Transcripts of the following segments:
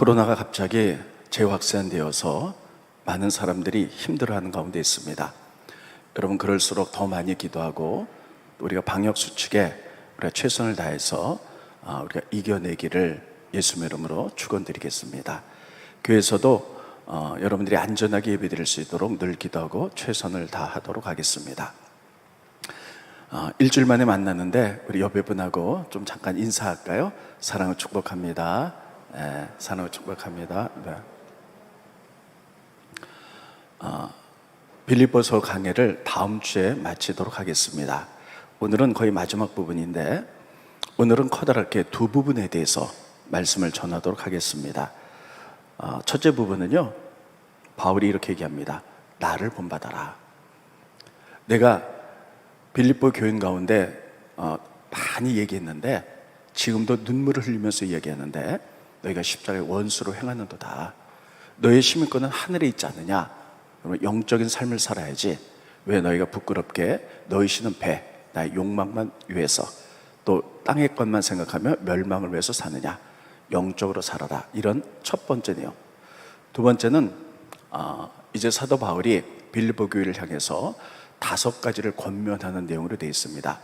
코로나가 갑자기 재확산되어서 많은 사람들이 힘들어하는 가운데 있습니다. 여러분, 그럴수록 더 많이 기도하고 우리가 방역수칙에 우리가 최선을 다해서 우리가 이겨내기를 예수님의 이름으로 축원드리겠습니다. 교회에서도 여러분들이 안전하게 예배드릴 수 있도록 늘 기도하고 최선을 다하도록 하겠습니다. 일주일 만에 만났는데 우리 여배분하고 좀 잠깐 인사할까요? 사랑을 축복합니다. 네, 사랑을 축복합니다. 네. 빌립보서 강해를 다음 주에 마치도록 하겠습니다. 오늘은 거의 마지막 부분인데 오늘은 커다랗게 두 부분에 대해서 말씀을 전하도록 하겠습니다. 첫째 부분은요, 바울이 이렇게 얘기합니다. 나를 본받아라. 내가 빌립보 교인 가운데 많이 얘기했는데 지금도 눈물을 흘리면서 얘기하는데 너희가 십자가의 원수로 행하는도다. 너의 시민권은 하늘에 있지 않느냐? 그러면 영적인 삶을 살아야지. 왜 너희가 부끄럽게 너희 신은 배, 나의 욕망만 위해서 또 땅의 것만 생각하며 멸망을 위해서 사느냐? 영적으로 살아라. 이런 첫 번째 내용. 두 번째는 이제 사도 바울이 빌립보 교회를 향해서 5가지를 권면하는 내용으로 되어 있습니다.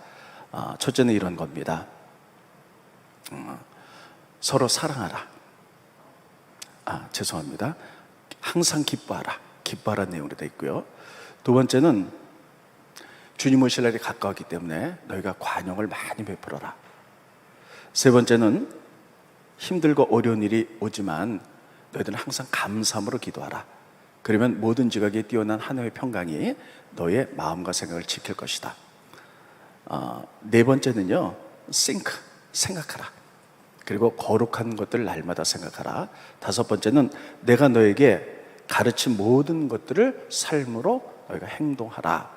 첫째는 이런 겁니다. 서로 사랑하라. 죄송합니다. 항상 기뻐하라. 기뻐하라는 내용으로 되어 있고요. 두 번째는 주님 오실 날이 가까웠기 때문에 너희가 관용을 많이 베풀어라. 세 번째는 힘들고 어려운 일이 오지만 너희들은 항상 감사함으로 기도하라. 그러면 모든 지각에 뛰어난 하나님의 평강이 너의 마음과 생각을 지킬 것이다. 네 번째는요, think, 생각하라. 그리고 거룩한 것들 날마다 생각하라. 다섯 번째는 내가 너에게 가르친 모든 것들을 삶으로 너희가 행동하라.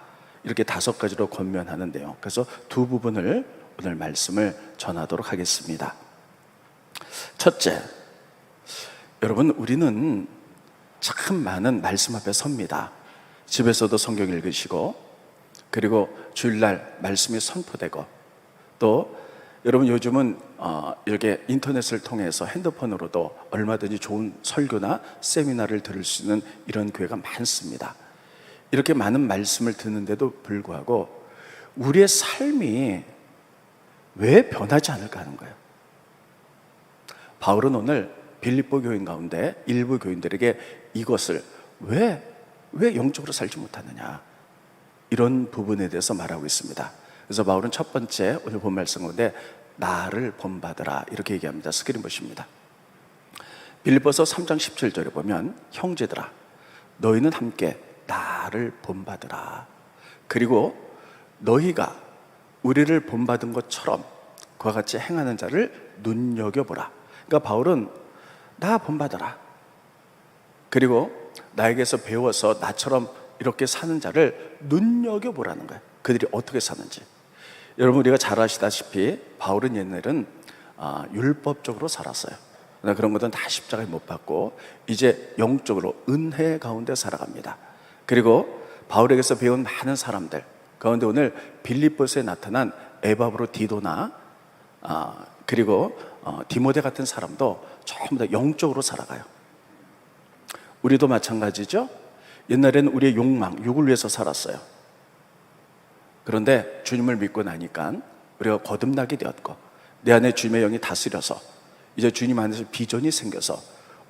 이렇게 5가지로 권면하는데요. 그래서 두 부분을 오늘 말씀을 전하도록 하겠습니다. 첫째, 여러분, 우리는 참 많은 말씀 앞에 섭니다. 집에서도 성경 읽으시고, 그리고 주일날 말씀이 선포되고, 또 여러분 요즘은 이렇게 인터넷을 통해서 핸드폰으로도 얼마든지 좋은 설교나 세미나를 들을 수 있는 이런 교회가 많습니다. 이렇게 많은 말씀을 듣는데도 불구하고 우리의 삶이 왜 변하지 않을까 하는 거예요. 바울은 오늘 빌립보 교인 가운데 일부 교인들에게 이것을 왜 영적으로 살지 못하느냐, 이런 부분에 대해서 말하고 있습니다. 그래서 바울은 첫 번째 오늘 본 말씀 가운데 나를 본받으라 이렇게 얘기합니다. 스크린 보십니다. 빌립보서 3장 17절에 보면 형제들아 너희는 함께 나를 본받으라. 그리고 너희가 우리를 본받은 것처럼 그와 같이 행하는 자를 눈여겨보라. 그러니까 바울은 나 본받아라. 그리고 나에게서 배워서 나처럼 이렇게 사는 자를 눈여겨보라는 거예요. 그들이 어떻게 사는지. 여러분, 우리가 잘 아시다시피 바울은 옛날은 율법적으로 살았어요. 그런 것들은 다 십자가에 못 박고 이제 영적으로 은혜 가운데 살아갑니다. 그리고 바울에게서 배운 많은 사람들 가운데 오늘 빌립보서에 나타난 에바브로디도나 그리고 디모데 같은 사람도 전부 다 영적으로 살아가요. 우리도 마찬가지죠. 옛날에는 우리의 욕망, 육을 위해서 살았어요. 그런데 주님을 믿고 나니까 우리가 거듭나게 되었고 내 안에 주님의 영이 다스려서 이제 주님 안에서 비전이 생겨서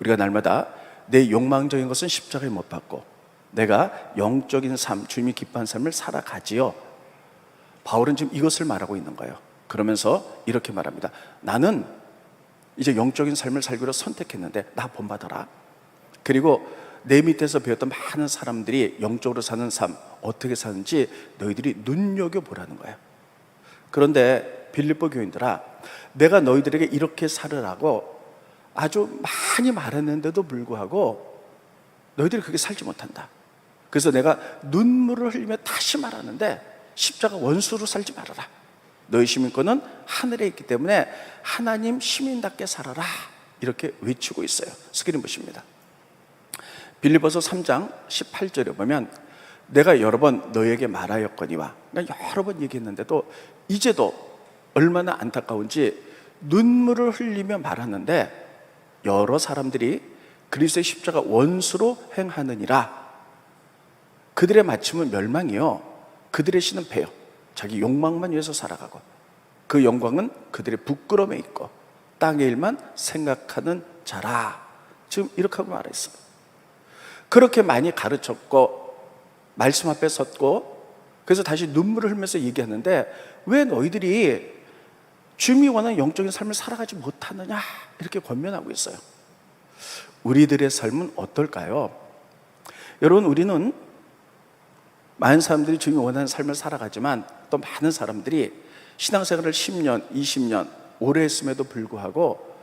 우리가 날마다 내 욕망적인 것은 십자가에 못 박고 내가 영적인 삶, 주님이 기뻐하는 삶을 살아가지요. 바울은 지금 이것을 말하고 있는 거예요. 그러면서 이렇게 말합니다. 나는 이제 영적인 삶을 살기로 선택했는데 나 본받아라. 그리고 내 밑에서 배웠던 많은 사람들이 영적으로 사는 삶 어떻게 사는지 너희들이 눈여겨보라는 거예요. 그런데 빌립보 교인들아, 내가 너희들에게 이렇게 살으라고 아주 많이 말했는데도 불구하고 너희들이 그렇게 살지 못한다. 그래서 내가 눈물을 흘리며 다시 말하는데 십자가 원수로 살지 말아라. 너희 시민권은 하늘에 있기 때문에 하나님 시민답게 살아라. 이렇게 외치고 있어요. 스크린 보십니다. 빌립보서 3장 18절에 보면 내가 여러 번 너에게 말하였거니와, 그러니까 여러 번 얘기했는데도 이제도 얼마나 안타까운지 눈물을 흘리며 말하는데 여러 사람들이 그리스도의 십자가 원수로 행하느니라. 그들의 마침은 멸망이요, 그들의 신은 패요. 자기 욕망만 위해서 살아가고 그 영광은 그들의 부끄러움에 있고 땅의 일만 생각하는 자라. 지금 이렇게 하고 말했어요. 그렇게 많이 가르쳤고 말씀 앞에 섰고, 그래서 다시 눈물을 흘리면서 얘기하는데 왜 너희들이 주님이 원하는 영적인 삶을 살아가지 못하느냐, 이렇게 권면하고 있어요. 우리들의 삶은 어떨까요? 여러분, 우리는 많은 사람들이 주님이 원하는 삶을 살아가지만 또 많은 사람들이 신앙생활을 10년, 20년 오래 했음에도 불구하고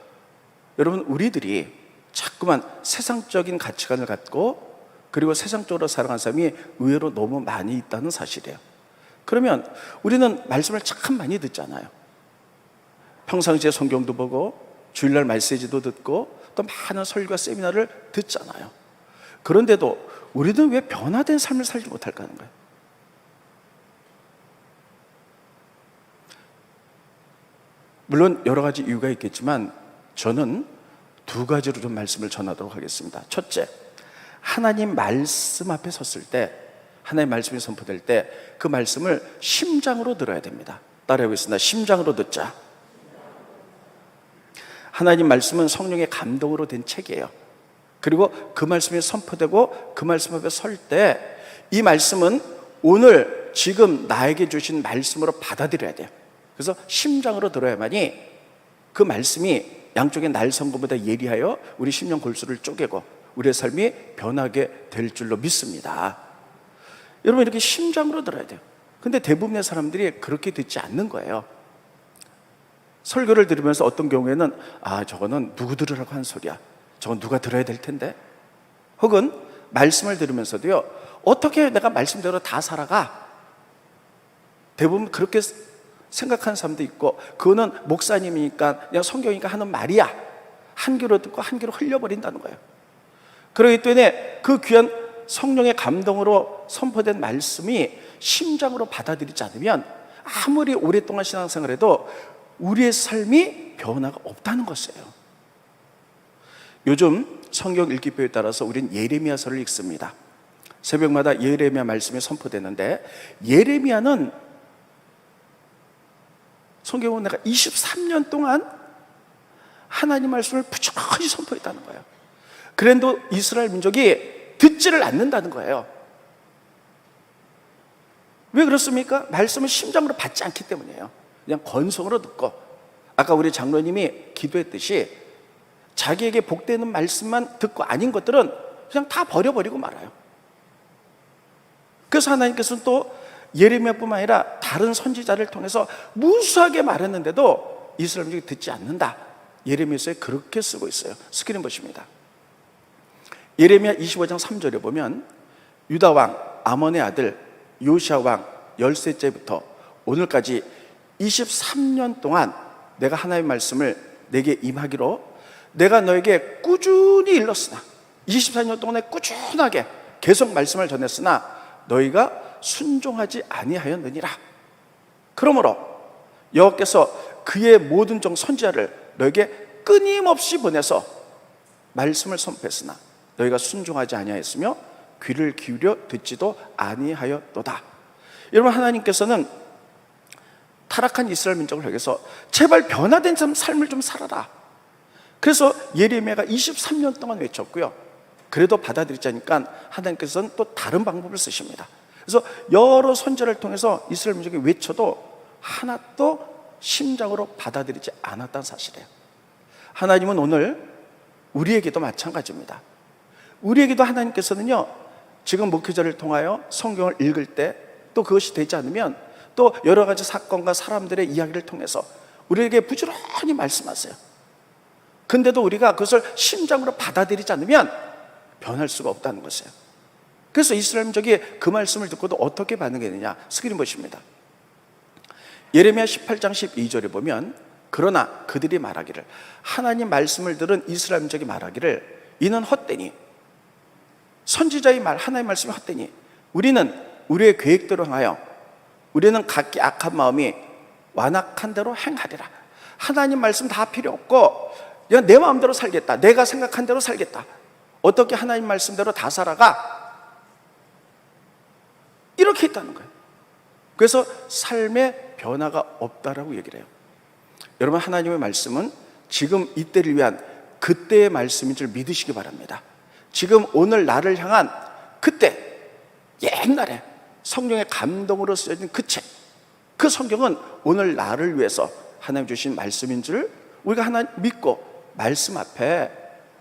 여러분, 우리들이 자꾸만 세상적인 가치관을 갖고 그리고 세상적으로 살아가는 사람이 의외로 너무 많이 있다는 사실이에요. 그러면 우리는 말씀을 참 많이 듣잖아요. 평상시에 성경도 보고 주일날 메시지도 듣고 또 많은 설교와 세미나를 듣잖아요. 그런데도 우리는 왜 변화된 삶을 살지 못할까 하는 거예요. 물론 여러 가지 이유가 있겠지만 저는 두 가지로 좀 말씀을 전하도록 하겠습니다. 첫째, 하나님 말씀 앞에 섰을 때, 하나님 말씀이 선포될 때 그 말씀을 심장으로 들어야 됩니다. 따라해보겠습니다. 심장으로 듣자. 하나님 말씀은 성령의 감동으로 된 책이에요. 그리고 그 말씀이 선포되고 그 말씀 앞에 설 때 이 말씀은 오늘 지금 나에게 주신 말씀으로 받아들여야 돼요. 그래서 심장으로 들어야만이 그 말씀이 양쪽의 날성검보다 예리하여 우리 심령 골수를 쪼개고 우리의 삶이 변하게 될 줄로 믿습니다. 여러분, 이렇게 심장으로 들어야 돼요. 근데 대부분의 사람들이 그렇게 듣지 않는 거예요. 설교를 들으면서 어떤 경우에는 저거는 누구 들으라고 한 소리야, 저건 누가 들어야 될 텐데, 혹은 말씀을 들으면서도요, 어떻게 내가 말씀대로 다 살아가, 대부분 그렇게 생각하는 사람도 있고, 그거는 목사님이니까 그냥 성경이니까 하는 말이야, 한 귀로 듣고 한 귀로 흘려버린다는 거예요. 그렇기 때문에 그 귀한 성령의 감동으로 선포된 말씀이 심장으로 받아들이지 않으면 아무리 오랫동안 신앙생활해도 우리의 삶이 변화가 없다는 것이에요. 요즘 성경 읽기표에 따라서 우리는 예레미야서를 읽습니다. 새벽마다 예레미야 말씀이 선포되는데, 예레미야는 성경은 내가 23년 동안 하나님 말씀을 부지런히 선포했다는 거예요. 그런데도 이스라엘 민족이 듣지를 않는다는 거예요. 왜 그렇습니까? 말씀을 심장으로 받지 않기 때문이에요. 그냥 건성으로 듣고, 아까 우리 장로님이 기도했듯이 자기에게 복되는 말씀만 듣고 아닌 것들은 그냥 다 버려버리고 말아요. 그래서 하나님께서는 또 예레미야뿐만 아니라 다른 선지자를 통해서 무수하게 말했는데도 이스라엘 민족이 듣지 않는다. 예레미야서에 그렇게 쓰고 있어요. 스크린 보십니다. 예레미야 25장 3절에 보면 유다 왕 아몬의 아들 요시야 왕 13째부터 오늘까지 23년 동안 내가 하나님의 말씀을 내게 임하기로 내가 너에게 꾸준히 일렀으나, 24년 동안에 꾸준하게 계속 말씀을 전했으나 너희가 순종하지 아니하였느니라. 그러므로 여호와께서 그의 모든 종 선지자를 너에게 끊임없이 보내서 말씀을 선포했으나 너희가 순종하지 아니하였으며 귀를 기울여 듣지도 아니하였도다. 여러분, 하나님께서는 타락한 이스라엘 민족을 향해서 제발 변화된 삶을 좀 살아라. 그래서 예레미야가 23년 동안 외쳤고요. 그래도 받아들이지 않으니까 하나님께서는 또 다른 방법을 쓰십니다. 그래서 여러 선지자를 통해서 이스라엘 민족이 외쳐도 하나도 심장으로 받아들이지 않았다는 사실이에요. 하나님은 오늘 우리에게도 마찬가지입니다. 우리에게도 하나님께서는요, 지금 목회자를 통하여 성경을 읽을 때 또 그것이 되지 않으면 또 여러 가지 사건과 사람들의 이야기를 통해서 우리에게 부지런히 말씀하세요. 근데도 우리가 그것을 심장으로 받아들이지 않으면 변할 수가 없다는 것이에요. 그래서 이스라엘 민족이 그 말씀을 듣고도 어떻게 반응했느냐, 스크린 보십니다. 예레미야 18장 12절에 보면 그러나 그들이 말하기를, 하나님 말씀을 들은 이스라엘 민족이 말하기를, 이는 헛되니, 선지자의 말, 하나님의 말씀이 헛되니 우리는 우리의 계획대로 행하여 우리는 각기 악한 마음이 완악한 대로 행하리라. 하나님 말씀 다 필요 없고 그냥 내 마음대로 살겠다, 내가 생각한 대로 살겠다, 어떻게 하나님 말씀대로 다 살아가, 이렇게 있다는 거예요. 그래서 삶의 변화가 없다라고 얘기를 해요. 여러분, 하나님의 말씀은 지금 이때를 위한 그때의 말씀인 줄 믿으시기 바랍니다. 지금 오늘 나를 향한 그때, 옛날에 성령의 감동으로 쓰여진 그 책, 그 성경은 오늘 나를 위해서 하나님 주신 말씀인 줄 우리가 하나님 믿고 말씀 앞에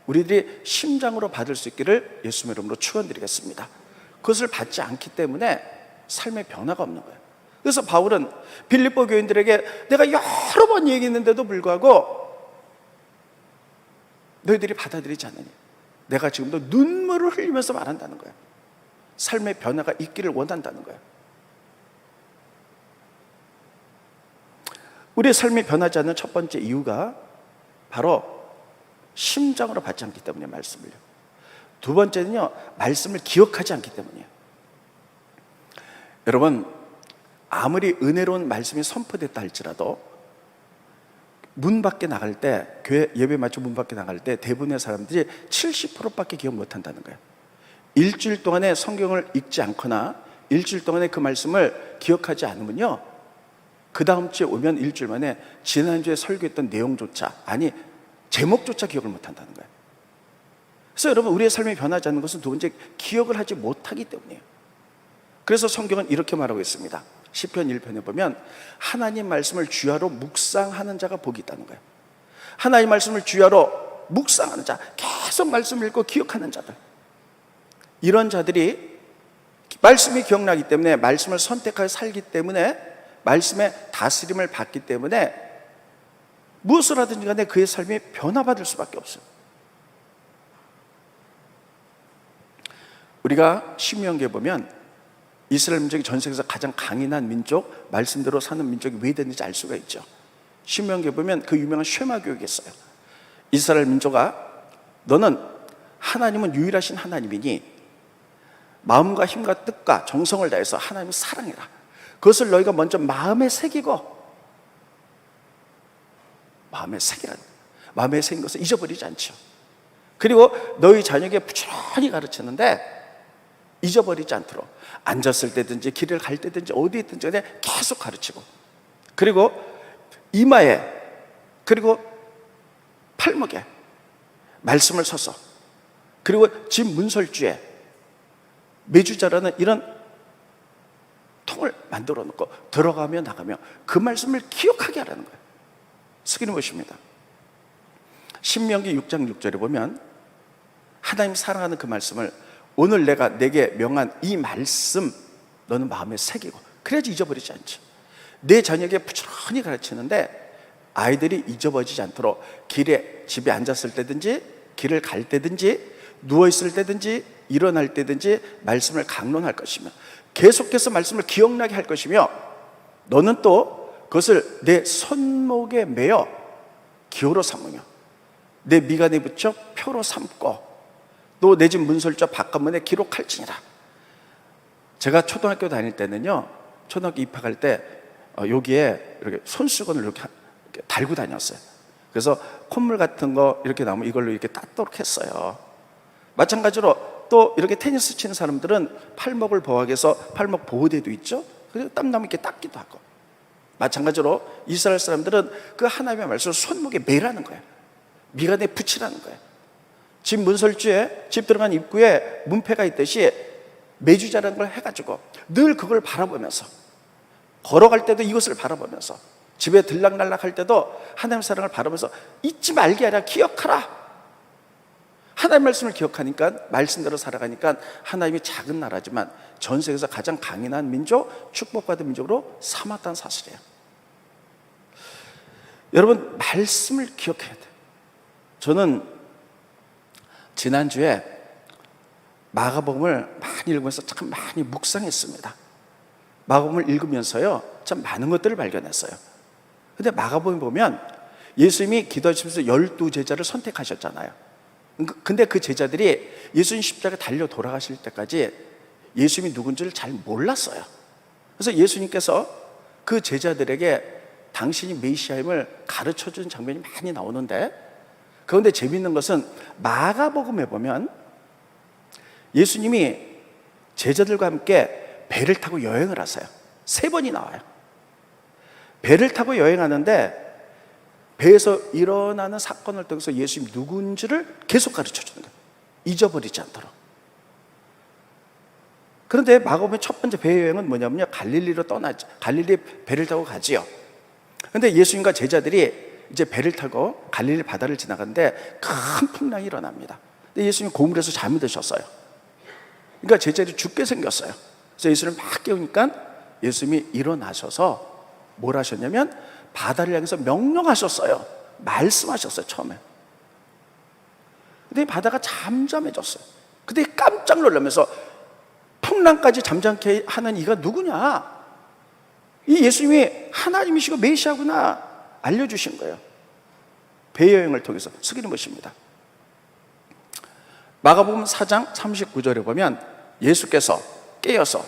우리들이 심장으로 받을 수 있기를 예수님의 이름으로 축원드리겠습니다. 그것을 받지 않기 때문에 삶의 변화가 없는 거예요. 그래서 바울은 빌립보 교인들에게 내가 여러 번 얘기했는데도 불구하고 너희들이 받아들이지 않느니, 내가 지금도 눈물을 흘리면서 말한다는 거예요. 삶의 변화가 있기를 원한다는 거예요. 우리의 삶이 변하지 않는 첫 번째 이유가 바로 심장으로 받지 않기 때문에 말씀을요. 두 번째는요, 말씀을 기억하지 않기 때문이에요. 여러분, 아무리 은혜로운 말씀이 선포됐다 할지라도 문 밖에 나갈 때, 교회 예배 마치고 문 밖에 나갈 때 대부분의 사람들이 70%밖에 기억 못한다는 거예요. 일주일 동안에 성경을 읽지 않거나 일주일 동안에 그 말씀을 기억하지 않으면요, 그 다음 주에 오면 일주일 만에 지난주에 설교했던 내용조차, 아니 제목조차 기억을 못한다는 거예요. 그래서 여러분, 우리의 삶이 변하지 않는 것은 두 번째, 기억을 하지 못하기 때문이에요. 그래서 성경은 이렇게 말하고 있습니다. 시편 1편에 보면 하나님 말씀을 주야로 묵상하는 자가 복이 있다는 거예요. 하나님 말씀을 주야로 묵상하는 자, 계속 말씀을 읽고 기억하는 자들, 이런 자들이 말씀이 기억나기 때문에, 말씀을 선택하여 살기 때문에, 말씀의 다스림을 받기 때문에 무엇을 하든지 간에 그의 삶이 변화받을 수밖에 없어요. 우리가 신명기에 보면 이스라엘 민족이 전 세계에서 가장 강인한 민족, 말씀대로 사는 민족이 왜 됐는지 알 수가 있죠. 신명기에 보면 그 유명한 쉐마 교육이 있어요. 이스라엘 민족아, 너는 하나님은 유일하신 하나님이니 마음과 힘과 뜻과 정성을 다해서 하나님을 사랑해라. 그것을 너희가 먼저 마음에 새기고, 마음에 새기라는, 마음에 새긴 것을 잊어버리지 않죠. 그리고 너희 자녀에게 부지런히 가르치는데 잊어버리지 않도록 앉았을 때든지 길을 갈 때든지 어디에 있든지 계속 가르치고, 그리고 이마에 그리고 팔목에 말씀을 써서, 그리고 집 문설주에 매주자라는 이런 통을 만들어 놓고 들어가며 나가며 그 말씀을 기억하게 하라는 거예요. 스크린 보십니다. 신명기 6장 6절에 보면 하나님 사랑하는 그 말씀을, 오늘 내가 내게 명한 이 말씀 너는 마음에 새기고, 그래야지 잊어버리지 않지. 내 자녀에게 부지런히 가르치는데 아이들이 잊어버리지 않도록 길에, 집에 앉았을 때든지 길을 갈 때든지 누워있을 때든지 일어날 때든지 말씀을 강론할 것이며 계속해서 말씀을 기억나게 할 것이며, 너는 또 그것을 내 손목에 매어 기호로 삼으며 내 미간에 붙여 표로 삼고 또 내 집 문설주와 바깥문에 기록할지니라. 제가 초등학교 다닐 때는요, 초등학교 입학할 때 여기에 이렇게 손수건을 이렇게 달고 다녔어요. 그래서 콧물 같은 거 이렇게 나오면 이걸로 이렇게 닦도록 했어요. 마찬가지로 또 이렇게 테니스 치는 사람들은 팔목을 보호하기 위해서 팔목 보호대도 있죠. 그래서 땀 나면 이렇게 닦기도 하고, 마찬가지로 이스라엘 사람들은 그 하나님의 말씀을 손목에 매라는 거예요. 미간에 붙이라는 거예요. 집 문설주에, 집 들어간 입구에 문패가 있듯이 매주자라는 걸 해가지고 늘 그걸 바라보면서, 걸어갈 때도 이것을 바라보면서, 집에 들락날락 할 때도 하나님의 사랑을 바라보면서 잊지 말게 하라, 기억하라. 하나님의 말씀을 기억하니까, 말씀대로 살아가니까 하나님이 작은 나라지만 전 세계에서 가장 강인한 민족, 축복받은 민족으로 삼았다는 사실이에요. 여러분, 말씀을 기억해야 돼요. 저는 지난주에 마가복음을 많이 읽으면서 참 많이 묵상했습니다. 마가복음을 읽으면서요, 참 많은 것들을 발견했어요. 근데 마가복음에 보면 예수님이 기도하시면서 12제자를 선택하셨잖아요. 근데 그 제자들이 예수님 십자가에 달려 돌아가실 때까지 예수님이 누군지를 잘 몰랐어요. 그래서 예수님께서 그 제자들에게 당신이 메시아임을 가르쳐준 장면이 많이 나오는데, 그런데 재미있는 것은 마가복음에 보면 예수님이 제자들과 함께 배를 타고 여행을 하세요. 3번이 나와요. 배를 타고 여행하는데 배에서 일어나는 사건을 통해서 예수님이 누군지를 계속 가르쳐주는 거예요. 잊어버리지 않도록. 그런데 마가복음의 첫 번째 배 여행은 뭐냐면요, 갈릴리로 떠나지, 갈릴리 배를 타고 가지요. 그런데 예수님과 제자들이 이제 배를 타고 갈릴리 바다를 지나가는데 큰 풍랑이 일어납니다. 근데 예수님이 고물에서 잠이 드셨어요. 그러니까 제자들이 죽게 생겼어요. 그래서 예수님을 막 깨우니까 예수님이 일어나셔서 뭘 하셨냐면 바다를 향해서 명령하셨어요. 말씀하셨어요, 처음에. 근데 바다가 잠잠해졌어요. 근데 깜짝 놀라면서 풍랑까지 잠잠케 하는 이가 누구냐? 이 예수님이 하나님이시고 메시아구나 알려주신 거예요. 배여행을 통해서 숙이는 것입니다. 마가복음 4장 39절에 보면 예수께서 깨어서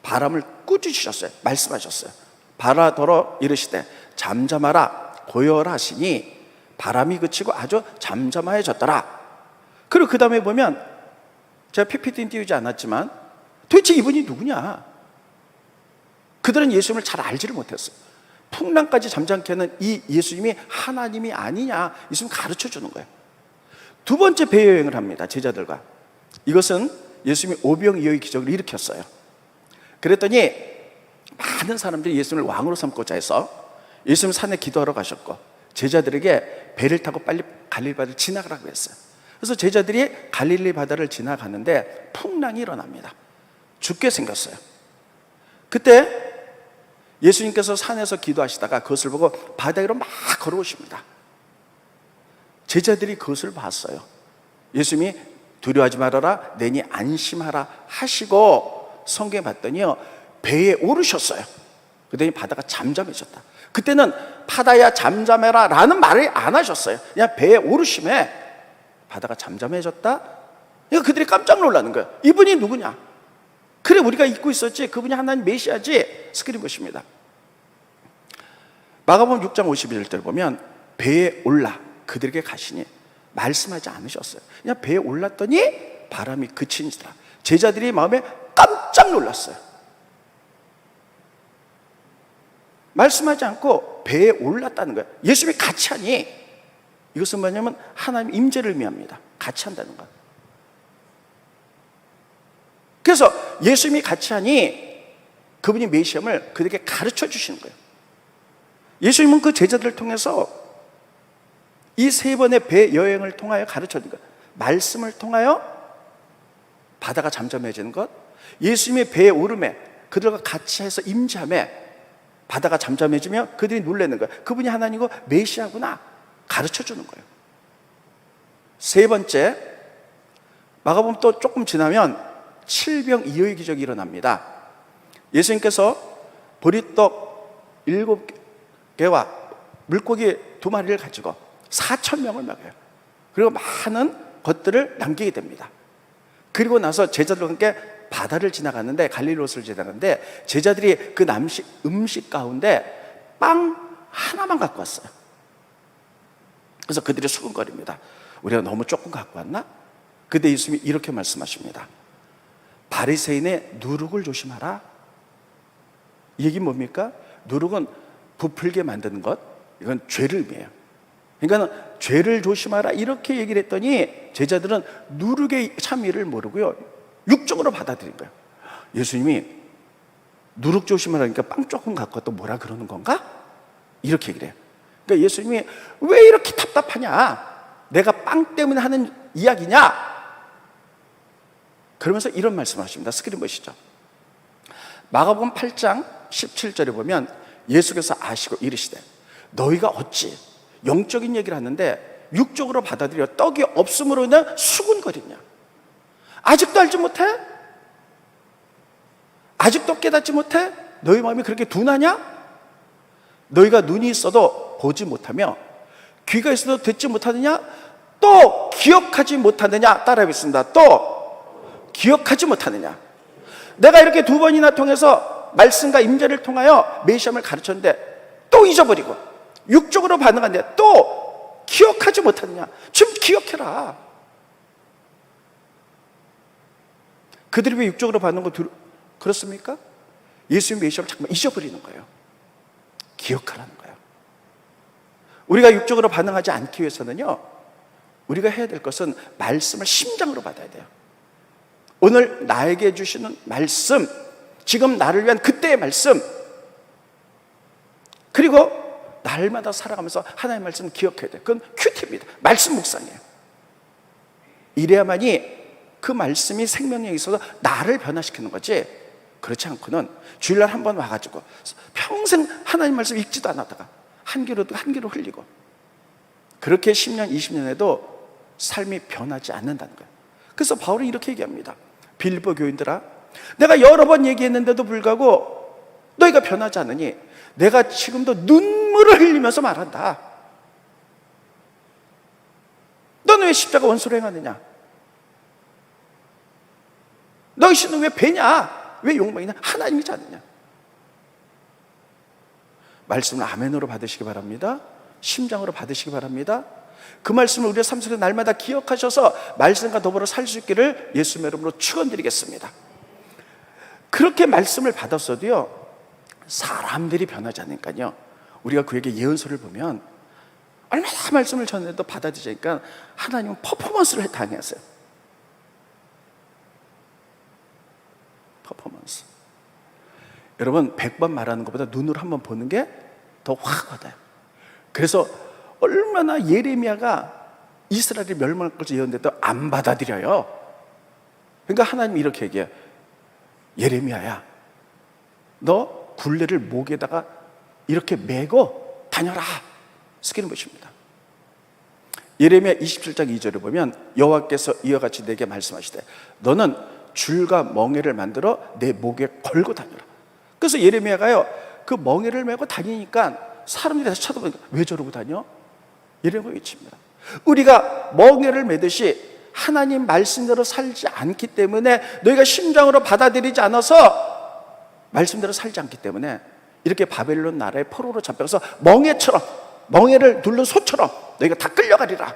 바람을 꾸짖으셨어요. 말씀하셨어요. 바라더러 이르시되 잠잠하라 고요하라 하시니 바람이 그치고 아주 잠잠해졌더라. 그리고 그 다음에 보면 제가 PPT는 띄우지 않았지만 도대체 이분이 누구냐? 그들은 예수님을 잘 알지를 못했어요. 풍랑까지 잠잠케 하는 이 예수님이 하나님이 아니냐, 예수님 가르쳐주는 거예요. 두 번째 배여행을 합니다, 제자들과. 이것은 예수님이 오병이어의 기적을 일으켰어요. 그랬더니 많은 사람들이 예수님을 왕으로 삼고자 해서 예수님 산에 기도하러 가셨고 제자들에게 배를 타고 빨리 갈릴리 바다를 지나가라고 했어요. 그래서 제자들이 갈릴리 바다를 지나가는데 풍랑이 일어납니다. 죽게 생겼어요. 그때 예수님께서 산에서 기도하시다가 그것을 보고 바다 위로 막 걸어오십니다. 제자들이 그것을 봤어요. 예수님이 두려워하지 말아라, 내니 안심하라 하시고 성경에 봤더니요, 배에 오르셨어요. 그랬더니 바다가 잠잠해졌다. 그때는 바다야 잠잠해라 라는 말을 안 하셨어요. 그냥 배에 오르심에 바다가 잠잠해졌다. 그러니까 그들이 깜짝 놀라는 거예요. 이분이 누구냐? 그래, 우리가 잊고 있었지, 그분이 하나님 메시아지. 스크린 것입니다. 마가복음 6장 51절 보면 배에 올라 그들에게 가시니 말씀하지 않으셨어요. 그냥 배에 올랐더니 바람이 그치니라. 제자들이 마음에 깜짝 놀랐어요. 말씀하지 않고 배에 올랐다는 거예요. 예수님이 같이 하니 이것은 뭐냐면 하나님 임재를 의미합니다. 같이 한다는 것. 그래서 예수님이 같이 하니 그분이 메시아임을 그들에게 가르쳐 주시는 거예요. 예수님은 그 제자들을 통해서 이 3번의 배 여행을 통하여 가르쳐 준 것, 말씀을 통하여 바다가 잠잠해지는 것, 예수님의 배에 오름에 그들과 같이 해서 임재함에 바다가 잠잠해지며 그들이 놀라는 거예요. 그분이 하나님이고 메시아구나 가르쳐 주는 거예요. 3번째, 마가복음 또 조금 지나면 7병2호의 기적이 일어납니다. 예수님께서 보리떡 7개와 물고기 2마리를 가지고 4,000명을 먹여요. 그리고 많은 것들을 남기게 됩니다. 그리고 나서 제자들과 함께 바다를 지나갔는데, 갈릴리호수를 지나갔는데 제자들이 그 음식 가운데 빵 하나만 갖고 왔어요. 그래서 그들이 수근거립니다. 우리가 너무 조금 갖고 왔나? 그때 예수님이 이렇게 말씀하십니다. 바리새인의 누룩을 조심하라. 이 얘기는 뭡니까? 누룩은 부풀게 만드는 것, 이건 죄를 의미해요. 그러니까 죄를 조심하라 이렇게 얘기를 했더니 제자들은 누룩의 참의를 모르고요, 육적으로 받아들인 거예요. 예수님이 누룩 조심하라니까 빵 조금 갖고 또 뭐라 그러는 건가? 이렇게 얘기를 해요. 그러니까 예수님이 왜 이렇게 답답하냐? 내가 빵 때문에 하는 이야기냐? 그러면서 이런 말씀을 하십니다. 스크린 보시죠. 마가복음 8장 17절에 보면 예수께서 아시고 이르시되 너희가 어찌 영적인 얘기를 하는데 육적으로 받아들여 떡이 없음으로 인해 수군거리냐? 아직도 알지 못해? 아직도 깨닫지 못해? 너희 마음이 그렇게 둔하냐? 너희가 눈이 있어도 보지 못하며 귀가 있어도 듣지 못하느냐? 또 기억하지 못하느냐? 따라하겠습니다. 또 기억하지 못하느냐? 내가 이렇게 2번이나 통해서 말씀과 임재를 통하여 메시아를 가르쳤는데 또 잊어버리고 육적으로 반응하는데 또 기억하지 못하느냐? 좀 기억해라. 그들이 왜 육적으로 받는 거 그렇습니까? 예수님 메시아를 잠깐 잊어버리는 거예요. 기억하라는 거예요. 우리가 육적으로 반응하지 않기 위해서는요, 우리가 해야 될 것은 말씀을 심장으로 받아야 돼요. 오늘 나에게 주시는 말씀, 지금 나를 위한 그때의 말씀, 그리고 날마다 살아가면서 하나님의 말씀을 기억해야 돼요. 그건 큐티입니다. 말씀 묵상이에요. 이래야만이 그 말씀이 생명력이 있어서 나를 변화시키는 거지, 그렇지 않고는 주일날 한 번 와가지고 평생 하나님 말씀 읽지도 않았다가 한 귀로 흘리고, 그렇게 10년, 20년 해도 삶이 변하지 않는다는 거예요. 그래서 바울은 이렇게 얘기합니다. 빌립보 교인들아, 내가 여러 번 얘기했는데도 불구하고 너희가 변하지 않으니 내가 지금도 눈물을 흘리면서 말한다. 너는 왜 십자가 원수로 행하느냐? 너희 신은 왜 배냐? 왜 욕망이냐? 하나님이지 않느냐? 말씀을 아멘으로 받으시기 바랍니다. 심장으로 받으시기 바랍니다. 그 말씀을 우리의 삶 속에 날마다 기억하셔서 말씀과 더불어 살 수 있기를 예수님의 이름으로 축원드리겠습니다. 그렇게 말씀을 받았어도요, 사람들이 변하지 않으니까요, 우리가 그에게 예언서를 보면 얼마나 말씀을 전해도 받아들이니까 하나님은 퍼포먼스를 당했어요. 퍼포먼스. 여러분, 100번 말하는 것보다 눈으로 한번 보는 게 더 확 와닿아요. 그래서 얼마나 예레미야가 이스라엘이 멸망할 것을 예언돼도 안 받아들여요. 그러니까 하나님이 이렇게 얘기해요. 예레미야야, 너 굴레를 목에다가 이렇게 메고 다녀라. 스키는 것입니다. 예레미야 27장 2절을 보면 여호와께서 이와 같이 내게 말씀하시되 너는 줄과 멍에를 만들어 내 목에 걸고 다녀라. 그래서 예레미야가요, 그 멍에를 메고 다니니까 사람들이 다시 쳐다보니까 왜 저러고 다녀? 이런 외칩니다. 우리가 멍에를 매듯이 하나님 말씀대로 살지 않기 때문에, 너희가 심장으로 받아들이지 않아서 말씀대로 살지 않기 때문에 이렇게 바벨론 나라의 포로로 잡혀서 멍에처럼, 멍에를 누른 소처럼 너희가 다 끌려가리라.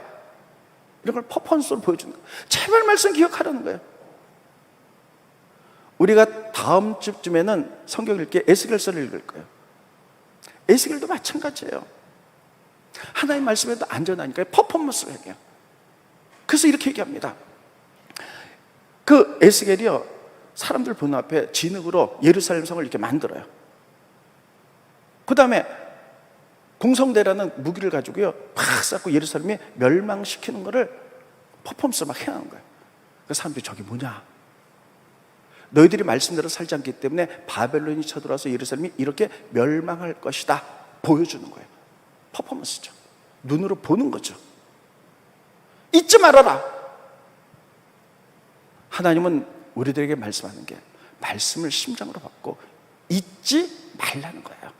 이런 걸 퍼포먼스로 보여주는 거예요. 제발 말씀 기억하라는 거예요. 우리가 다음 주쯤에는 성경 읽기에 에스겔서를 읽을 거예요. 에스겔도 마찬가지예요. 하나님 말씀에도 안전하니까 퍼포먼스를 얘기해요. 그래서 이렇게 얘기합니다. 그 에스겔이요, 사람들 보는 앞에 진흙으로 예루살렘 성을 이렇게 만들어요. 그 다음에 공성대라는 무기를 가지고요, 팍 쌓고 예루살렘이 멸망시키는 거를 퍼포먼스로 막 해야 하는 거예요. 그 사람들이 저게 뭐냐? 너희들이 말씀대로 살지 않기 때문에 바벨론이 쳐들어와서 예루살렘이 이렇게 멸망할 것이다 보여주는 거예요. 퍼포먼스죠. 눈으로 보는 거죠. 잊지 말아라. 하나님은 우리들에게 말씀하는 게 말씀을 심장으로 받고 잊지 말라는 거예요.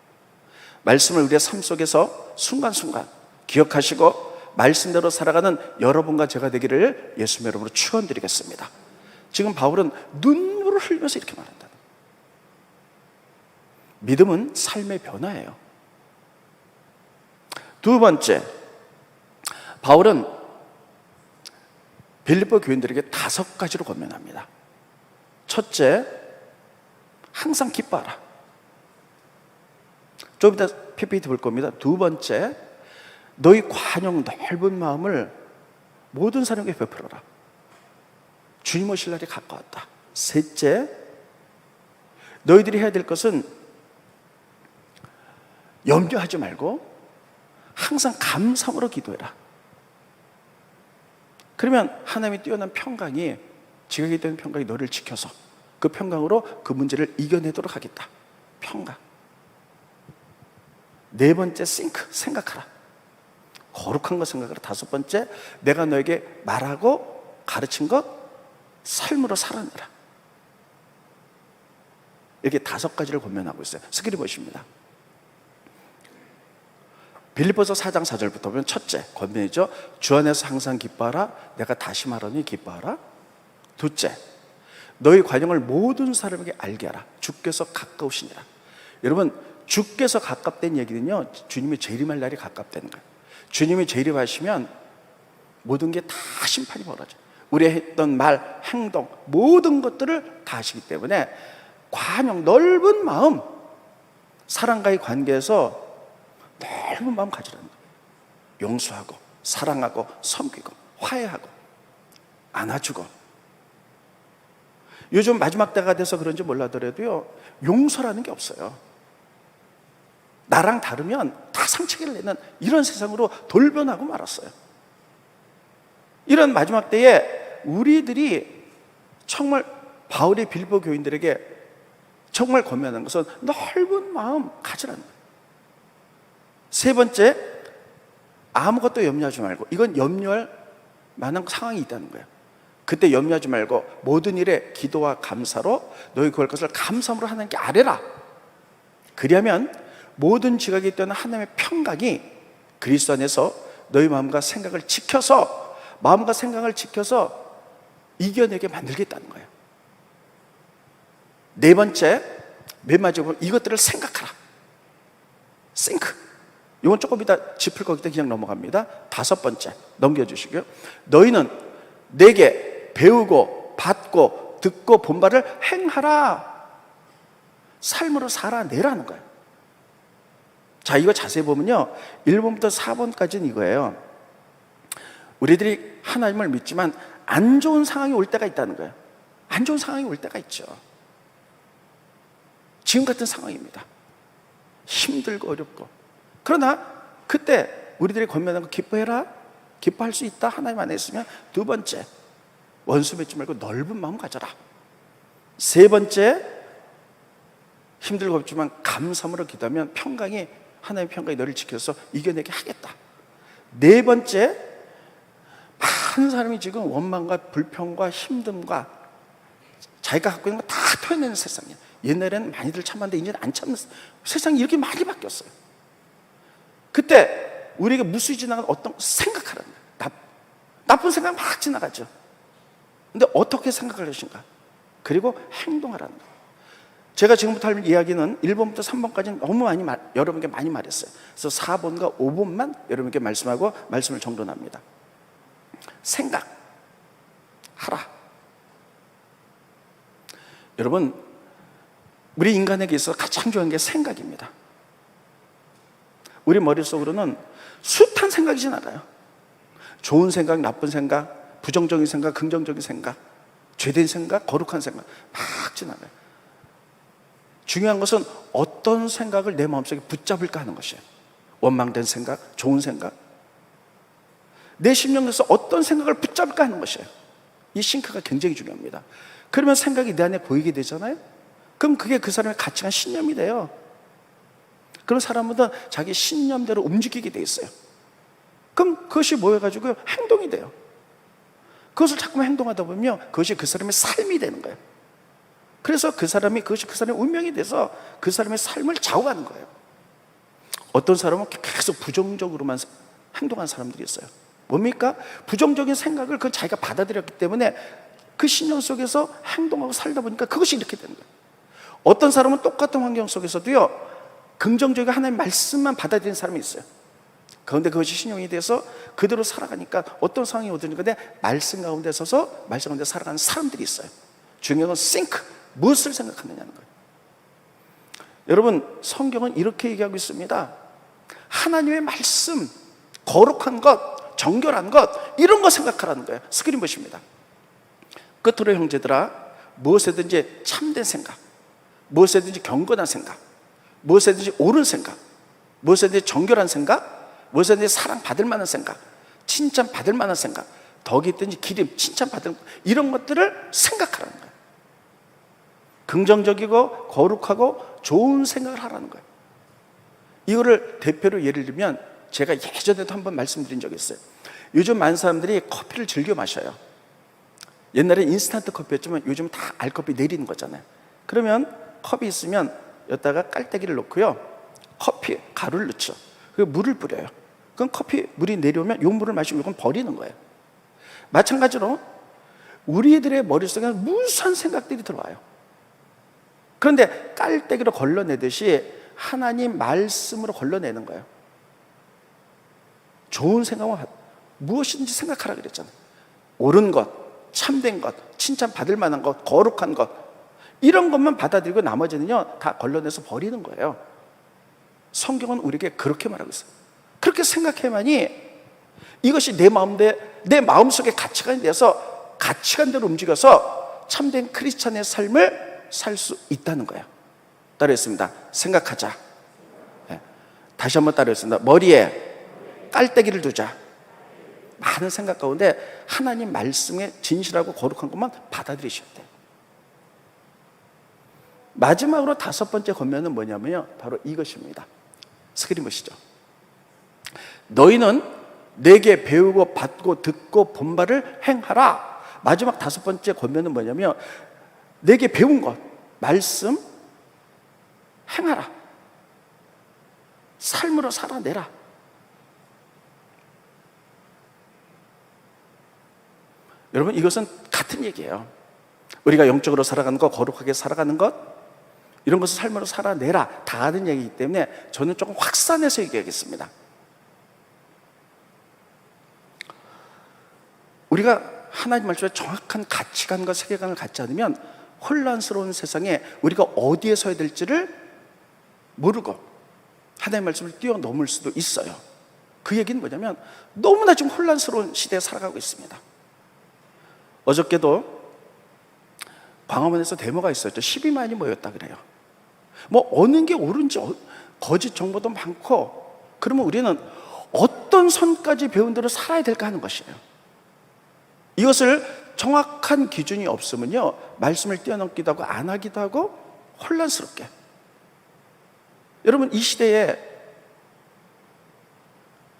말씀을 우리의 삶 속에서 순간순간 기억하시고 말씀대로 살아가는 여러분과 제가 되기를 예수님의 이름으로 축원드리겠습니다. 지금 바울은 눈물을 흘리면서 이렇게 말한다. 믿음은 삶의 변화예요. 두 번째, 바울은 빌립보 교인들에게 5가지로 권면합니다. 첫째, 항상 기뻐하라. 좀 이따 PPT 볼 겁니다. 두 번째, 너희 관용 넓은 마음을 모든 사람에게 베풀어라. 주님 오실 날이 가까웠다. 셋째, 너희들이 해야 될 것은 염려하지 말고 항상 감사함으로 기도해라. 그러면 하나님이 뛰어난 평강이, 지각이 되는 평강이 너를 지켜서 그 평강으로 그 문제를 이겨내도록 하겠다. 평강. 네 번째, 생각하라. 거룩한 거 생각하라. 다섯 번째, 내가 너에게 말하고 가르친 것 삶으로 살아내라. 이렇게 5가지를 권면하고 있어요. 스크린 보십니다. 빌립보서 4장 4절부터 보면 첫째 권면이죠. 주 안에서 항상 기뻐하라. 내가 다시 말하니 기뻐하라. 둘째, 너희 관용을 모든 사람에게 알게 하라. 주께서 가까우시니라. 여러분, 주께서 가깝다는 얘기는요, 주님의 재림할 날이 가깝다는 거예요. 주님이 재림하시면 모든 게 다 심판이 벌어져요. 우리 했던 말, 행동, 모든 것들을 다 하시기 때문에 관용, 넓은 마음, 사랑과의 관계에서 넓은 마음 가지라는 거예요. 용서하고 사랑하고 섬기고 화해하고 안아주고. 요즘 마지막 때가 돼서 그런지 몰라더라도요, 용서라는 게 없어요. 나랑 다르면 다 상처를 내는 이런 세상으로 돌변하고 말았어요. 이런 마지막 때에 우리들이 정말 바울의 빌보 교인들에게 정말 권면하는 것은 넓은 마음 가지라는 거예요. 세 번째, 아무것도 염려하지 말고. 이건 염려할 만한 상황이 있다는 거예요. 그때 염려하지 말고 모든 일에 기도와 감사로 너희 구할 것을 감사함으로 하나님께 아뢰라. 그리하면 모든 지각이 있던 하나님의 평강이 그리스도 안에서 너희 마음과 생각을 지켜서 이겨내게 만들겠다는 거예요. 네 번째, 맨 마지막으로 이것들을 생각하라. think. 이건 조금 이따 짚을 거기 때문에 그냥 넘어갑니다. 다섯 번째 넘겨주시고요. 너희는 내게 배우고 받고 듣고 본 바를 행하라. 삶으로 살아내라는 거예요. 자, 이거 자세히 보면요, 1번부터 4번까지는 이거예요. 우리들이 하나님을 믿지만 안 좋은 상황이 올 때가 있다는 거예요. 안 좋은 상황이 올 때가 있죠. 지금 같은 상황입니다. 힘들고 어렵고. 그러나 그때 우리들이 권면하는 거 기뻐해라. 기뻐할 수 있다. 하나님 안에 있으면. 두 번째, 원수 맺지 말고 넓은 마음 가져라. 세 번째, 힘들고 없지만 감사함으로 기도하면 하나님의 평강이 너를 지켜서 이겨내게 하겠다. 네 번째, 많은 사람이 지금 원망과 불평과 힘듦과 자기가 갖고 있는 거 다 토해내는 세상이에요. 옛날에는 많이들 참았는데 이제는 안 참는 세상이 이렇게 많이 바뀌었어요. 그때 우리에게 무수히 지나간 어떤 생각하라는 거예요. 나쁜 생각 막 지나가죠. 근데 어떻게 생각할 것인가? 그리고 행동하라는 거예요. 제가 지금부터 할 이야기는 1번부터 3번까지는 너무 여러분께 많이 말했어요. 그래서 4번과 5번만 여러분께 말씀하고 말씀을 정돈합니다. 생각하라. 여러분, 우리 인간에게 있어서 가장 중요한 게 생각입니다. 우리 머릿속으로는 숱한 생각이 지나가요. 좋은 생각, 나쁜 생각, 부정적인 생각, 긍정적인 생각, 죄된 생각, 거룩한 생각 막 지나가요. 중요한 것은 어떤 생각을 내 마음속에 붙잡을까 하는 것이에요. 원망된 생각, 좋은 생각, 내 심령에서 어떤 생각을 붙잡을까 하는 것이에요. 이 싱크가 굉장히 중요합니다. 그러면 생각이 내 안에 보이게 되잖아요. 그럼 그게 그 사람의 가치관, 신념이 돼요. 그런 사람은 자기 신념대로 움직이게 돼 있어요. 그럼 그것이 모여가지고 행동이 돼요. 그것을 자꾸만 행동하다 보면 그것이 그 사람의 삶이 되는 거예요. 그래서 그것이 그 사람의 운명이 돼서 그 사람의 삶을 좌우하는 거예요. 어떤 사람은 계속 부정적으로만 행동하는 사람들이 있어요. 뭡니까? 부정적인 생각을 그건 자기가 받아들였기 때문에 그 신념 속에서 행동하고 살다 보니까 그것이 이렇게 되는 거예요. 어떤 사람은 똑같은 환경 속에서도요, 긍정적인 하나님의 말씀만 받아들이는 사람이 있어요. 그런데 그것이 신용이 돼서 그대로 살아가니까 어떤 상황이 오든지 간에 말씀 가운데 서서 말씀 가운데 살아가는 사람들이 있어요. 중요한 건 think, 무엇을 생각하느냐는 거예요. 여러분, 성경은 이렇게 얘기하고 있습니다. 하나님의 말씀, 거룩한 것, 정결한 것, 이런 거 생각하라는 거예요. 스크린 보십니다. 끝으로 형제들아, 무엇이든지 참된 생각, 무엇이든지 경건한 생각, 무엇이든지 옳은 생각, 무엇이든지 정결한 생각, 무엇이든지 사랑받을 만한 생각, 칭찬받을 만한 생각, 덕이 있든지 기림, 칭찬받을 이런 것들을 생각하라는 거예요. 긍정적이고 거룩하고 좋은 생각을 하라는 거예요. 이거를 대표로 예를 들면 제가 예전에도 한번 말씀드린 적이 있어요. 요즘 많은 사람들이 커피를 즐겨 마셔요. 옛날에 인스턴트 커피였지만 요즘 다 알커피 내리는 거잖아요. 그러면 컵이 있으면 여기다가 깔때기를 넣고요, 커피 가루를 넣죠. 그리고 물을 뿌려요. 그럼 커피 물이 내려오면 요 물을 마시고 이건 버리는 거예요. 마찬가지로 우리들의 머릿속에 무수한 생각들이 들어와요. 그런데 깔때기로 걸러내듯이 하나님 말씀으로 걸러내는 거예요. 좋은 생각만 무엇이든지 생각하라 그랬잖아요. 옳은 것, 참된 것, 칭찬받을 만한 것, 거룩한 것, 이런 것만 받아들이고 나머지는요 다 걸러내서 버리는 거예요. 성경은 우리에게 그렇게 말하고 있어요. 그렇게 생각해야만이 이것이 내 마음속의 가치관이 돼서 가치관대로 움직여서 참된 크리스찬의 삶을 살 수 있다는 거예요. 따라했습니다. 생각하자. 네. 다시 한번 따라했습니다. 머리에 깔때기를 두자. 많은 생각 가운데 하나님 말씀에 진실하고 거룩한 것만 받아들이셔야 돼요. 마지막으로 5번째 권면은 뭐냐면요, 바로 이것입니다. 스크린 보시죠. 너희는 내게 배우고 받고 듣고 본 바를 행하라. 마지막 5번째 권면은 뭐냐면 내게 배운 것, 말씀 행하라. 삶으로 살아내라. 여러분, 이것은 같은 얘기예요. 우리가 영적으로 살아가는 것, 거룩하게 살아가는 것, 이런 것을 삶으로 살아내라, 다 하는 얘기이기 때문에 저는 조금 확산해서 얘기하겠습니다. 우리가 하나님 말씀에 정확한 가치관과 세계관을 갖지 않으면 혼란스러운 세상에 우리가 어디에 서야 될지를 모르고 하나님 말씀을 뛰어넘을 수도 있어요. 그 얘기는 뭐냐면 너무나 지금 혼란스러운 시대에 살아가고 있습니다. 어저께도 광화문에서 데모가 있었죠. 12만이 모였다 그래요. 뭐 어느 게 옳은지 거짓 정보도 많고, 그러면 우리는 어떤 선까지 배운 대로 살아야 될까 하는 것이에요. 이것을 정확한 기준이 없으면요 말씀을 뛰어넘기도 하고 안 하기도 하고 혼란스럽게. 여러분, 이 시대에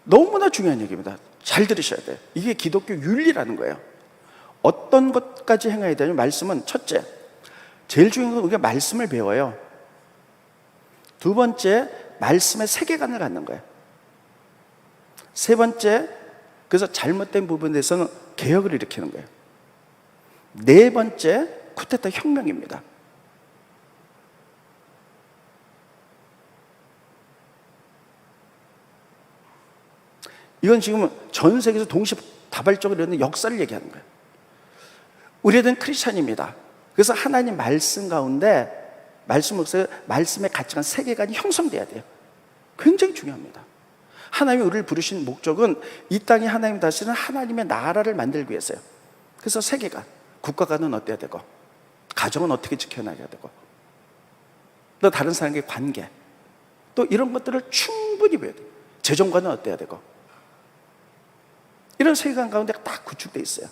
너무나 중요한 얘기입니다. 잘 들으셔야 돼요. 이게 기독교 윤리라는 거예요. 어떤 것까지 행해야 되냐면, 말씀은 첫째, 제일 중요한 건 우리가 말씀을 배워요. 두 번째, 말씀의 세계관을 갖는 거예요. 세 번째, 그래서 잘못된 부분에 대해서는 개혁을 일으키는 거예요. 네 번째, 쿠데타 혁명입니다. 이건 지금 전 세계에서 동시다발적으로 일어나는 역사를 얘기하는 거예요. 우리는 크리스찬입니다. 그래서 하나님 말씀 가운데 말씀의 가치관, 세계관이 형성돼야 돼요. 굉장히 중요합니다. 하나님이 우리를 부르신 목적은 이 땅에 하나님 다스리는 하나님의 나라를 만들기 위해서요. 그래서 세계관, 국가관은 어때야 되고, 가정은 어떻게 지켜나가야 되고, 또 다른 사람과의 관계, 또 이런 것들을 충분히 배워야 돼요. 재정관은 어때야 되고, 이런 세계관 가운데 딱 구축되어 있어요.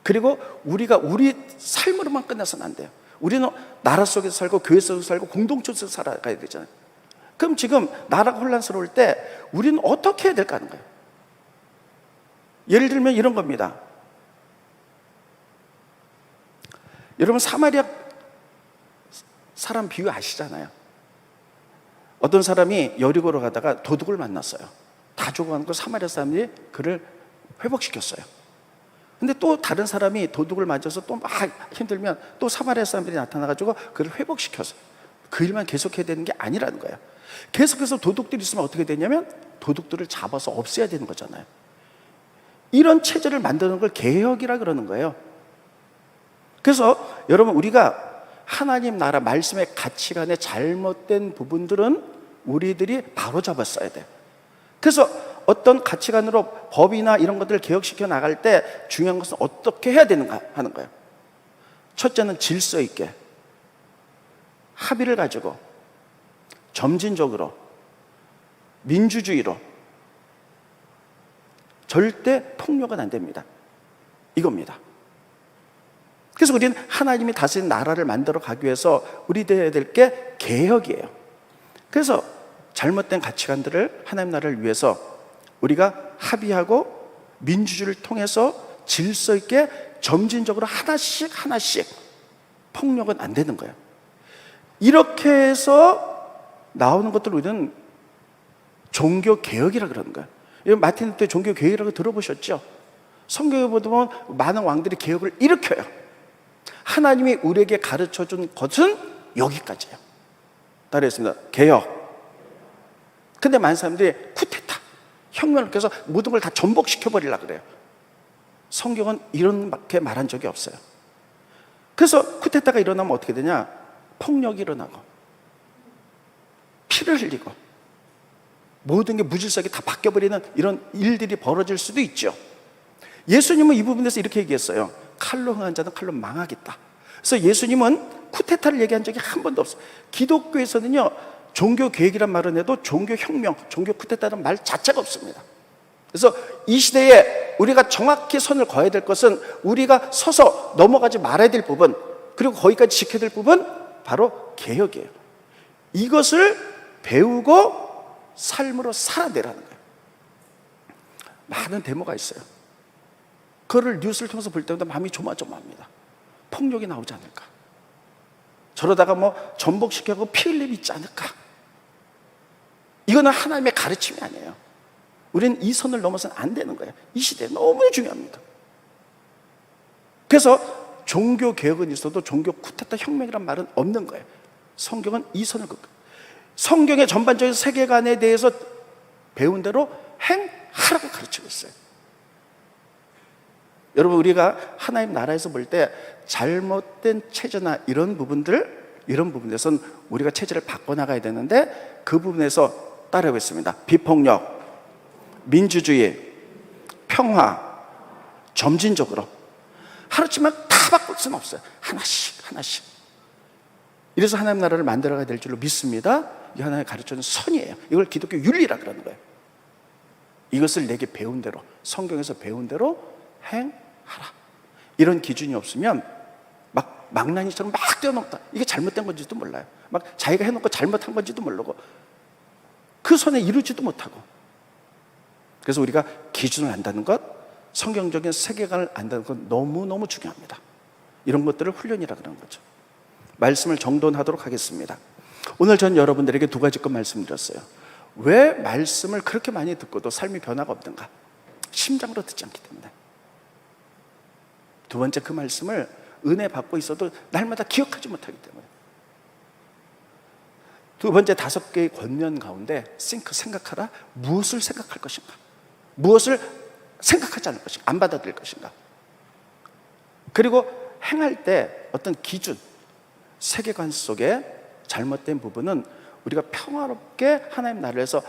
그리고 우리가 우리 삶으로만 끝나서는 안 돼요. 우리는 나라 속에서 살고 교회 속에서 살고 공동체에서 살아가야 되잖아요. 그럼 지금 나라가 혼란스러울 때 우리는 어떻게 해야 될까 하는 거예요. 예를 들면 이런 겁니다. 여러분, 사마리아 사람 비유 아시잖아요. 어떤 사람이 여리고로 가다가 도둑을 만났어요. 다 죽어가는 거 사마리아 사람들이 그를 회복시켰어요. 근데 또 다른 사람이 도둑을 맞아서 또 막 힘들면 또 사마리아 사람들이 나타나가지고 그를 회복시켰어요. 그 일만 계속해야 되는 게 아니라는 거예요. 계속해서 도둑들이 있으면 어떻게 되냐면 도둑들을 잡아서 없애야 되는 거잖아요. 이런 체제를 만드는 걸 개혁이라 그러는 거예요. 그래서 여러분, 우리가 하나님 나라 말씀의 가치관의 잘못된 부분들은 우리들이 바로 잡았어야 돼요. 그래서 어떤 가치관으로 법이나 이런 것들을 개혁시켜 나갈 때 중요한 것은 어떻게 해야 되는가 하는 거예요. 첫째는 질서 있게 합의를 가지고 점진적으로 민주주의로, 절대 폭력은 안 됩니다. 이겁니다. 그래서 우리는 하나님이 다스리는 나라를 만들어 가기 위해서 우리 해야 될 게 개혁이에요. 그래서 잘못된 가치관들을 하나님 나라를 위해서 우리가 합의하고 민주주의를 통해서 질서 있게 점진적으로 하나씩 폭력은 안 되는 거예요. 이렇게 해서 나오는 것들을 우리는 종교개혁이라 그러는 거예요. 마틴 루터 종교개혁이라고 들어보셨죠? 성경에 보면 많은 왕들이 개혁을 일으켜요. 하나님이 우리에게 가르쳐준 것은 여기까지예요. 따라했습니다. 개혁. 근데 많은 사람들이 쿠데타, 혁명을 해서 모든 걸 다 전복시켜버리려고 그래요. 성경은 이렇게 말한 적이 없어요. 그래서 쿠데타가 일어나면 어떻게 되냐? 폭력이 일어나고 피를 흘리고 모든 게 무질서하게 다 바뀌어버리는 이런 일들이 벌어질 수도 있죠. 예수님은 이 부분에서 이렇게 얘기했어요. 칼로 흥한 자는 칼로 망하겠다. 그래서 예수님은 쿠데타를 얘기한 적이 한 번도 없어요. 기독교에서는요, 종교 개혁이란 말은 해도 종교 혁명, 종교 쿠데타라는 말 자체가 없습니다. 그래서 이 시대에 우리가 정확히 선을 그어야 될 것은 우리가 서서 넘어가지 말아야 될 부분, 그리고 거기까지 지켜야 될 부분, 바로 개혁이에요. 이것을 배우고 삶으로 살아내라는 거예요. 많은 데모가 있어요. 그거를 뉴스를 통해서 볼 때마다 마음이 조마조마합니다. 폭력이 나오지 않을까? 저러다가 뭐 전복시켜고 피 흘림이 있지 않을까? 이거는 하나님의 가르침이 아니에요. 우리는 이 선을 넘어서는 안 되는 거예요. 이 시대에 너무 중요합니다. 그래서 종교 개혁은 있어도 종교 쿠데타 혁명이란 말은 없는 거예요. 성경은 이 선을 긋고, 성경의 전반적인 세계관에 대해서 배운 대로 행하라고 가르치고 있어요. 여러분, 우리가 하나님 나라에서 볼 때 잘못된 체제나 이런 부분들에서는 우리가 체제를 바꿔나가야 되는데, 그 부분에서 따라오겠습니다. 비폭력, 민주주의, 평화, 점진적으로 하루치면 다 바꿀 수는 없어요. 하나씩. 이래서 하나님 나라를 만들어가야 될 줄로 믿습니다. 이 하나님 가르쳐주는 선이에요. 이걸 기독교 윤리라 그러는 거예요. 이것을 내게 배운 대로, 성경에서 배운 대로 행하라. 이런 기준이 없으면 막 망나니처럼 막 뛰어넘다. 이게 잘못된 건지도 몰라요. 막 자기가 해놓고 잘못한 건지도 모르고 그 선에 이르지도 못하고. 그래서 우리가 기준을 안다는 것, 성경적인 세계관을 안다는 건 너무너무 중요합니다. 이런 것들을 훈련이라 그러는 거죠. 말씀을 정돈하도록 하겠습니다. 오늘 전 여러분들에게 두 가지 것 말씀드렸어요. 왜 말씀을 그렇게 많이 듣고도 삶의 변화가 없는가? 심장으로 듣지 않기 때문에. 두 번째, 그 말씀을 은혜 받고 있어도 날마다 기억하지 못하기 때문에. 두 번째, 5개의 권면 가운데 생각하라. 무엇을 생각할 것인가? 무엇을 생각하지 않을 것인가? 안 받아들일 것인가? 그리고 행할 때 어떤 기준, 세계관 속에 잘못된 부분은 우리가 평화롭게 하나님 나라에서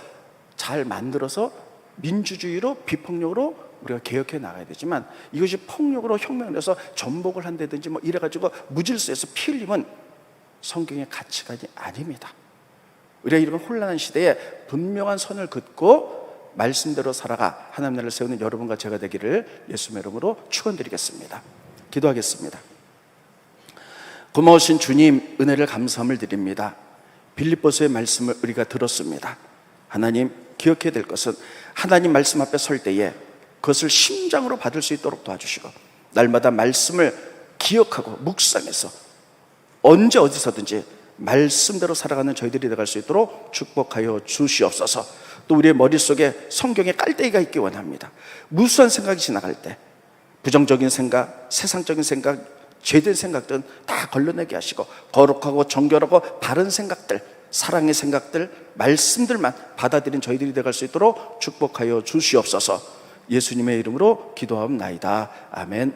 잘 만들어서 민주주의로, 비폭력으로 우리가 개혁해 나가야 되지만, 이것이 폭력으로 혁명을 해서 전복을 한다든지 뭐 이래가지고 무질서해서 피 흘림은 성경의 가치관이 아닙니다. 우리가 이런 혼란한 시대에 분명한 선을 긋고 말씀대로 살아가 하나님 나라를 세우는 여러분과 제가 되기를 예수님의 이름으로 축원드리겠습니다. 기도하겠습니다. 고마우신 주님, 은혜를 감사함을 드립니다. 빌립보서의 말씀을 우리가 들었습니다. 하나님, 기억해야 될 것은 하나님 말씀 앞에 설 때에 그것을 심장으로 받을 수 있도록 도와주시고, 날마다 말씀을 기억하고 묵상해서 언제 어디서든지 말씀대로 살아가는 저희들이 되어갈 수 있도록 축복하여 주시옵소서. 또 우리의 머릿속에 성경의 깔때기가 있기 원합니다. 무수한 생각이 지나갈 때 부정적인 생각, 세상적인 생각, 죄된 생각들은 다 걸러내게 하시고, 거룩하고 정결하고 바른 생각들, 사랑의 생각들, 말씀들만 받아들인 저희들이 되어갈 수 있도록 축복하여 주시옵소서. 예수님의 이름으로 기도하옵나이다. 아멘.